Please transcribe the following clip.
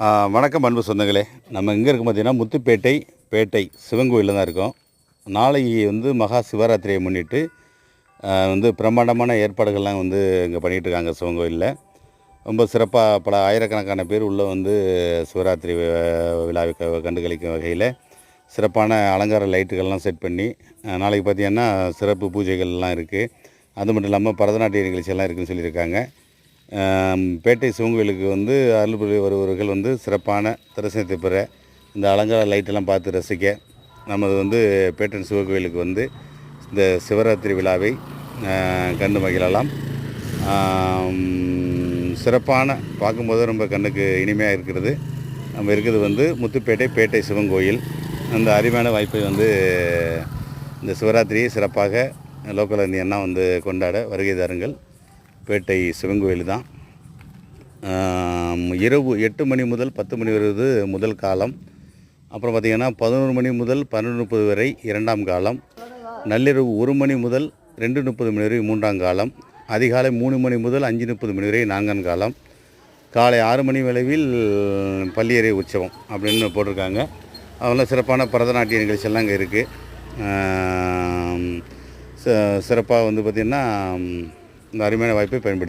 வணக்கம் அன்பு சொந்தங்களே. நம்ம எங்கே இருக்கோம் பார்த்தீங்கன்னா, முத்துப்பேட்டை பேட்டை சிவன் கோயிலில் தான் இருக்கோம். நாளைக்கு மகா சிவராத்திரியை முன்னிட்டு பிரம்மாண்டமான ஏற்பாடுகள்லாம் இங்கே பண்ணிகிட்ருக்காங்க சிவன் கோயிலில். ரொம்ப சிறப்பாக பல ஆயிரக்கணக்கான பேர் உள்ளே சிவராத்திரி விழாவை கண்டுகளிக்கும் வகையில் சிறப்பான அலங்கார லைட்டுகள்லாம் செட் பண்ணி நாளைக்கு பார்த்திங்கன்னா சிறப்பு பூஜைகள்லாம் இருக்குது. அது மட்டும் இல்லாமல் பரதநாட்டிய நிகழ்ச்சியெல்லாம் இருக்குதுன்னு சொல்லியிருக்காங்க. பேட்டை சிவன் கோயிலுக்கு அருள் புரிய வருபவர்கள் சிறப்பான தரிசனத்தை பெற இந்த அலங்கார லைட்டெல்லாம் பார்த்து ரசிக்க நமது பேட்டன் சிவன் கோயிலுக்கு இந்த சிவராத்திரி விழாவை கண்டு மகிழலாம். சிறப்பான பார்க்கும்போது ரொம்ப கண்ணுக்கு இனிமையாக இருக்கிறது. நம்ம இருக்கிறது முத்துப்பேட்டை பேட்டை சிவன் கோயில். அந்த அருமையான வாய்ப்பை இந்த சிவராத்திரியை சிறப்பாக லோக்கல் இந்தியன்னா கொண்டாட வருகை தாருங்கள். பேட்டை சிவன் கோயில் தான். இரவு 8 மணி முதல் 10 மணி வருவது முதல் காலம். அப்புறம் பார்த்திங்கன்னா 11 மணி முதல் 12:30 வரை 2ஆம் காலம். நள்ளிரவு 1 மணி முதல் 2:30 மணி வரை 3ஆம் காலம். அதிகாலை 3 மணி முதல் 5:30 மணி வரை 4ஆம் காலம். காலை 6 மணி அளவில் பள்ளியறை உற்சவம் அப்படின்னு போட்டிருக்காங்க. அதெல்லாம் சிறப்பான பரதநாட்டிய நிகழ்ச்சியெல்லாம் இங்கே இருக்குது. சிறப்பாக பார்த்திங்கன்னா இந்த அருமையான வாய்ப்பை பயன்படுத்தி